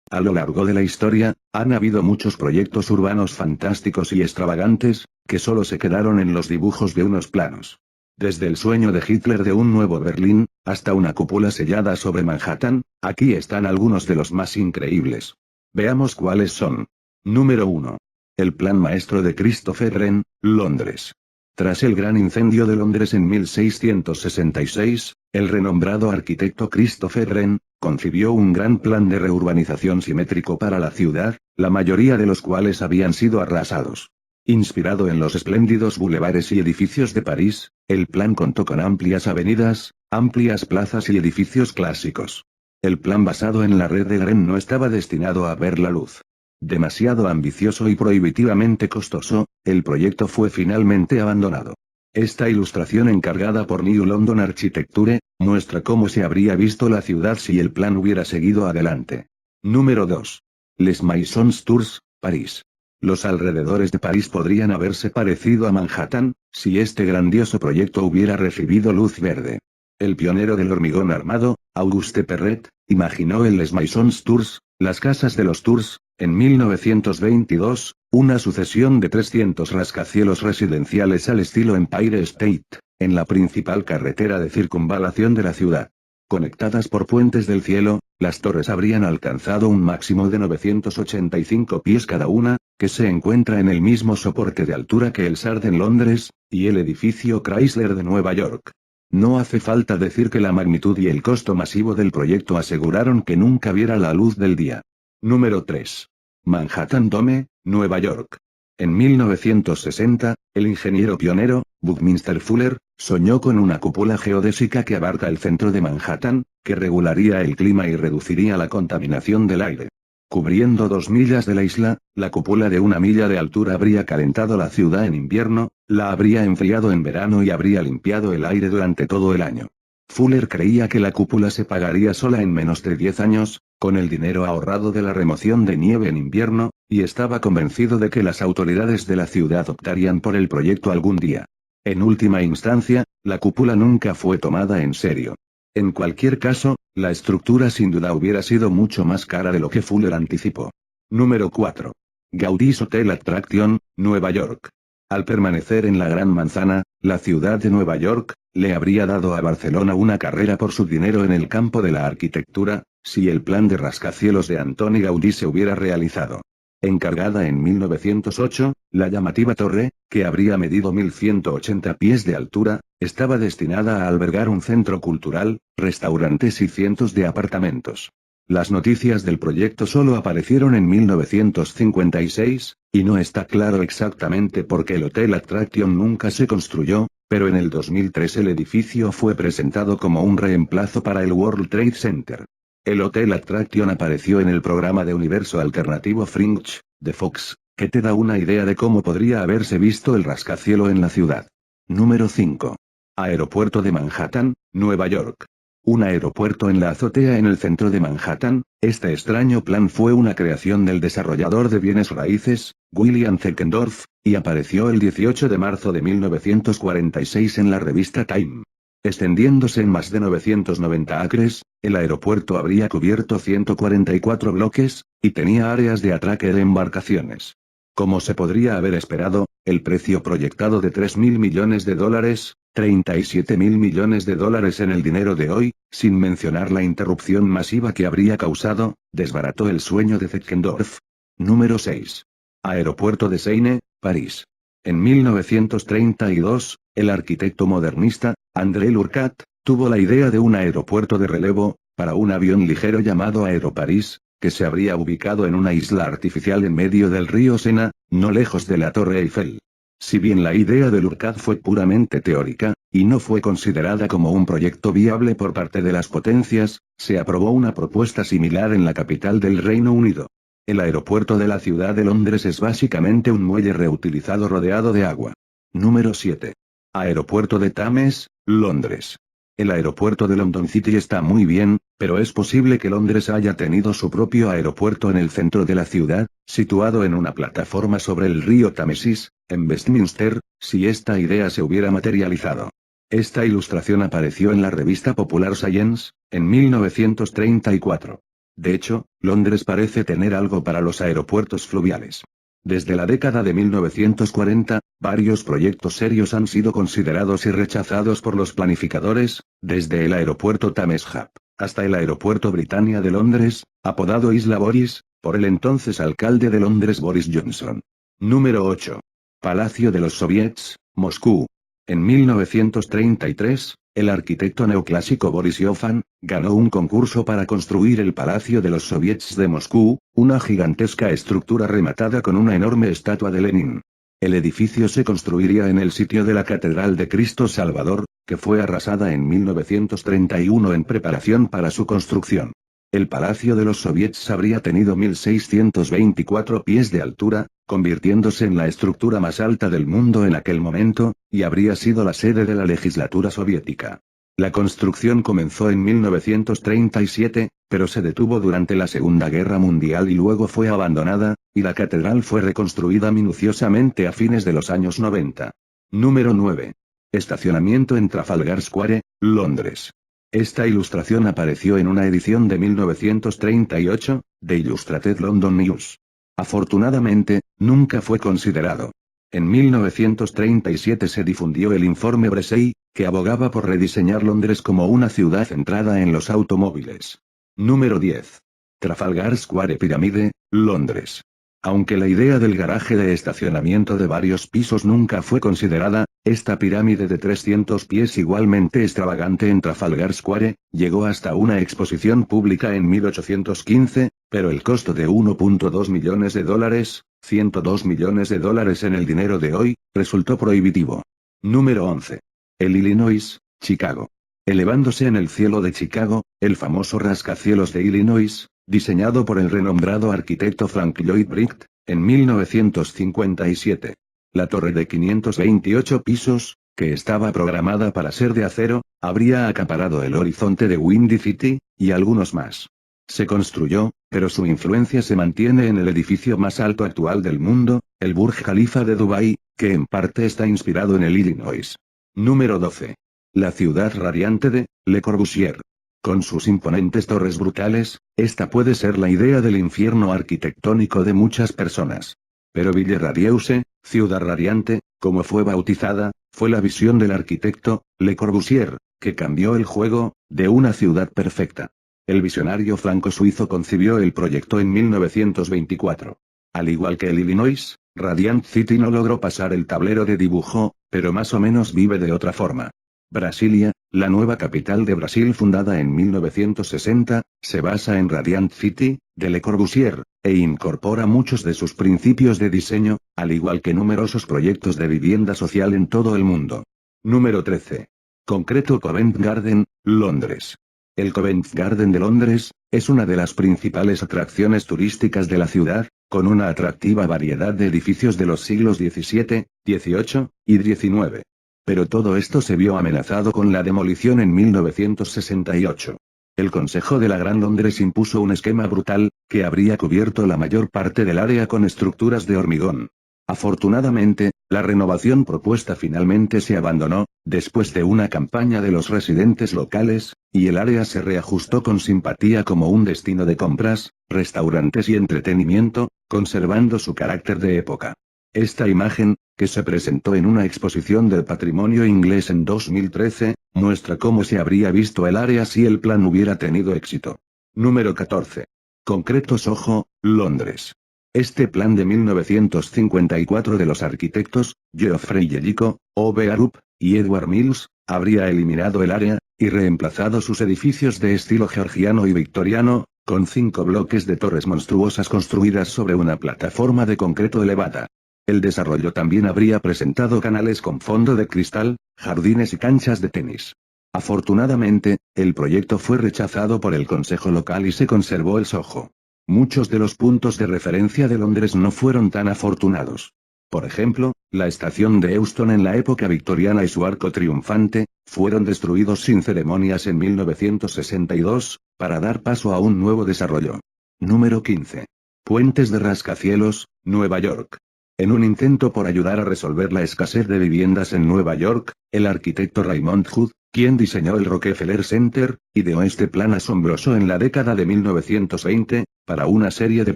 A lo largo de la historia, han habido muchos proyectos urbanos fantásticos y extravagantes, que solo se quedaron en los dibujos de unos planos. Desde el sueño de Hitler de un nuevo Berlín, hasta una cúpula sellada sobre Manhattan, aquí están algunos de los más increíbles. Veamos cuáles son. Número 1. El plan maestro de Christopher Wren, Londres. Tras el gran incendio de Londres en 1666, el renombrado arquitecto Christopher Wren concibió un gran plan de reurbanización simétrico para la ciudad, la mayoría de los cuales habían sido arrasados. Inspirado en los espléndidos bulevares y edificios de París, el plan contó con amplias avenidas, amplias plazas y edificios clásicos. El plan basado en la red de Wren no estaba destinado a ver la luz. Demasiado ambicioso y prohibitivamente costoso, el proyecto fue finalmente abandonado. Esta ilustración encargada por New London Architecture, muestra cómo se habría visto la ciudad si el plan hubiera seguido adelante. Número 2. Les Maisons Tours, París. Los alrededores de París podrían haberse parecido a Manhattan, si este grandioso proyecto hubiera recibido luz verde. El pionero del hormigón armado, Auguste Perret, imaginó el Les Maisons Tours, las casas de los Tours, en 1922, una sucesión de 300 rascacielos residenciales al estilo Empire State, en la principal carretera de circunvalación de la ciudad. Conectadas por puentes del cielo, las torres habrían alcanzado un máximo de 985 pies cada una, que se encuentra en el mismo soporte de altura que el SARD en Londres, y el edificio Chrysler de Nueva York. No hace falta decir que la magnitud y el costo masivo del proyecto aseguraron que nunca viera la luz del día. Número 3. Manhattan Dome, Nueva York. En 1960, el ingeniero pionero, Buckminster Fuller, soñó con una cúpula geodésica que abarca el centro de Manhattan, que regularía el clima y reduciría la contaminación del aire. Cubriendo 2 millas de la isla, la cúpula de 1 milla de altura habría calentado la ciudad en invierno, la habría enfriado en verano y habría limpiado el aire durante todo el año. Fuller creía que la cúpula se pagaría sola en menos de 10 años, con el dinero ahorrado de la remoción de nieve en invierno, y estaba convencido de que las autoridades de la ciudad optarían por el proyecto algún día. En última instancia, la cúpula nunca fue tomada en serio. En cualquier caso, la estructura sin duda hubiera sido mucho más cara de lo que Fuller anticipó. Número 4. Gaudi's Hotel Attraction, Nueva York. Al permanecer en la Gran Manzana, la ciudad de Nueva York, le habría dado a Barcelona una carrera por su dinero en el campo de la arquitectura, si el plan de rascacielos de Antoni Gaudí se hubiera realizado. Encargada en 1908, la llamativa torre, que habría medido 1180 pies de altura, estaba destinada a albergar un centro cultural, restaurantes y cientos de apartamentos. Las noticias del proyecto solo aparecieron en 1956, y no está claro exactamente por qué el Hotel Attraction nunca se construyó, pero en el 2003 el edificio fue presentado como un reemplazo para el World Trade Center. El Hotel Attraction apareció en el programa de universo alternativo Fringe, de Fox, que te da una idea de cómo podría haberse visto el rascacielo en la ciudad. Número 5. Aeropuerto de Manhattan, Nueva York. Un aeropuerto en la azotea en el centro de Manhattan. Este extraño plan fue una creación del desarrollador de bienes raíces, William Zeckendorf, y apareció el 18 de marzo de 1946 en la revista Time. Extendiéndose en más de 990 acres, el aeropuerto habría cubierto 144 bloques, y tenía áreas de atraque de embarcaciones. Como se podría haber esperado, el precio proyectado de $3.000 millones, $37.000 millones en el dinero de hoy, sin mencionar la interrupción masiva que habría causado, desbarató el sueño de Zeckendorf. Número 6. Aeropuerto de Seine, París. En 1932, el arquitecto modernista, André Lurcat, tuvo la idea de un aeropuerto de relevo, para un avión ligero llamado Aeroparís, que se habría ubicado en una isla artificial en medio del río Sena, no lejos de la Torre Eiffel. Si bien la idea de Lurcat fue puramente teórica, y no fue considerada como un proyecto viable por parte de las potencias, se aprobó una propuesta similar en la capital del Reino Unido. El aeropuerto de la ciudad de Londres es básicamente un muelle reutilizado rodeado de agua. Número 7. Aeropuerto de Thames, Londres. El aeropuerto de London City está muy bien, pero es posible que Londres haya tenido su propio aeropuerto en el centro de la ciudad, situado en una plataforma sobre el río Támesis, en Westminster, si esta idea se hubiera materializado. Esta ilustración apareció en la revista Popular Science, en 1934. De hecho, Londres parece tener algo para los aeropuertos fluviales. Desde la década de 1940, varios proyectos serios han sido considerados y rechazados por los planificadores, desde el aeropuerto Thames Hub hasta el aeropuerto Britannia de Londres, apodado Isla Boris, por el entonces alcalde de Londres Boris Johnson. Número 8. Palacio de los Soviets, Moscú. En 1933, el arquitecto neoclásico Boris Yofan ganó un concurso para construir el Palacio de los Soviets de Moscú, una gigantesca estructura rematada con una enorme estatua de Lenin. El edificio se construiría en el sitio de la Catedral de Cristo Salvador, que fue arrasada en 1931 en preparación para su construcción. El Palacio de los Soviets habría tenido 1624 pies de altura, convirtiéndose en la estructura más alta del mundo en aquel momento, y habría sido la sede de la legislatura soviética. La construcción comenzó en 1937, pero se detuvo durante la Segunda Guerra Mundial y luego fue abandonada, y la catedral fue reconstruida minuciosamente a fines de los años 90. Número 9. Estacionamiento en Trafalgar Square, Londres. Esta ilustración apareció en una edición de 1938, de Illustrated London News. Afortunadamente, nunca fue considerado. En 1937 se difundió el informe Bresey, que abogaba por rediseñar Londres como una ciudad centrada en los automóviles. Número 10. Trafalgar Square Pirámide, Londres. Aunque la idea del garaje de estacionamiento de varios pisos nunca fue considerada, esta pirámide de 300 pies igualmente extravagante en Trafalgar Square, llegó hasta una exposición pública en 1815, pero el costo de 1.2 millones de dólares, 102 millones de dólares en el dinero de hoy, resultó prohibitivo. Número 11. El Illinois, Chicago. Elevándose en el cielo de Chicago, el famoso rascacielos de Illinois, diseñado por el renombrado arquitecto Frank Lloyd Wright, en 1957. La torre de 528 pisos, que estaba programada para ser de acero, habría acaparado el horizonte de Windy City, y algunos más. Se construyó, pero su influencia se mantiene en el edificio más alto actual del mundo, el Burj Khalifa de Dubái, que en parte está inspirado en el Illinois. Número 12. La ciudad radiante de Le Corbusier. Con sus imponentes torres brutales, esta puede ser la idea del infierno arquitectónico de muchas personas. Pero Ville Radiuse, ciudad radiante, como fue bautizada, fue la visión del arquitecto Le Corbusier, que cambió el juego de una ciudad perfecta. El visionario franco-suizo concibió el proyecto en 1924. Al igual que el Illinois, Radiant City no logró pasar el tablero de dibujo, pero más o menos vive de otra forma. Brasilia, la nueva capital de Brasil fundada en 1960, se basa en Radiant City, de Le Corbusier, e incorpora muchos de sus principios de diseño, al igual que numerosos proyectos de vivienda social en todo el mundo. Número 13. Concreto Covent Garden, Londres. El Covent Garden de Londres, es una de las principales atracciones turísticas de la ciudad, con una atractiva variedad de edificios de los siglos XVII, XVIII y XIX. Pero todo esto se vio amenazado con la demolición en 1968. El Consejo de la Gran Londres impuso un esquema brutal, que habría cubierto la mayor parte del área con estructuras de hormigón. Afortunadamente, la renovación propuesta finalmente se abandonó, después de una campaña de los residentes locales, y el área se reajustó con simpatía como un destino de compras, restaurantes y entretenimiento, conservando su carácter de época. Esta imagen, que se presentó en una exposición del patrimonio inglés en 2013, muestra cómo se habría visto el área si el plan hubiera tenido éxito. Número 14. Concreto Soho, Londres. Este plan de 1954 de los arquitectos, Geoffrey Jellicoe, O.B. Arup, y Edward Mills, habría eliminado el área, y reemplazado sus edificios de estilo georgiano y victoriano, con 5 bloques de torres monstruosas construidas sobre una plataforma de concreto elevada. El desarrollo también habría presentado canales con fondo de cristal, jardines y canchas de tenis. Afortunadamente, el proyecto fue rechazado por el consejo local y se conservó el Soho. Muchos de los puntos de referencia de Londres no fueron tan afortunados. Por ejemplo, la estación de Euston en la época victoriana y su arco triunfante, fueron destruidos sin ceremonias en 1962, para dar paso a un nuevo desarrollo. Número 15. Puentes de rascacielos, Nueva York. En un intento por ayudar a resolver la escasez de viviendas en Nueva York, el arquitecto Raymond Hood, ¿Quién diseñó el Rockefeller Center? Ideó este plan asombroso en la década de 1920, para una serie de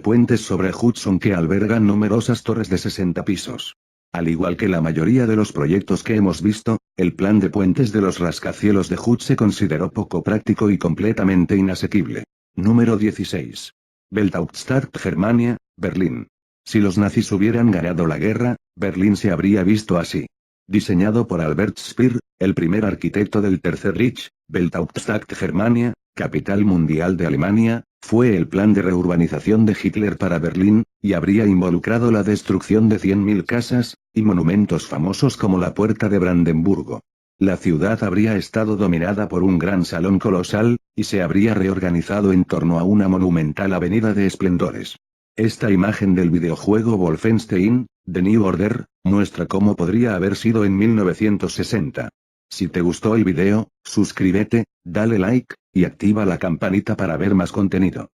puentes sobre Hudson que albergan numerosas torres de 60 pisos. Al igual que la mayoría de los proyectos que hemos visto, el plan de puentes de los rascacielos de Hud se consideró poco práctico y completamente inasequible. Número 16. Welthauptstadt Germania, Berlín. Si los nazis hubieran ganado la guerra, Berlín se habría visto así. Diseñado por Albert Speer, el primer arquitecto del Tercer Reich, Welthauptstadt Germania, capital mundial de Alemania, fue el plan de reurbanización de Hitler para Berlín, y habría involucrado la destrucción de 100.000 casas, y monumentos famosos como la Puerta de Brandenburgo. La ciudad habría estado dominada por un gran salón colosal, y se habría reorganizado en torno a una monumental avenida de esplendores. Esta imagen del videojuego Wolfenstein, The New Order, muestra cómo podría haber sido en 1960. Si te gustó el video, suscríbete, dale like, y activa la campanita para ver más contenido.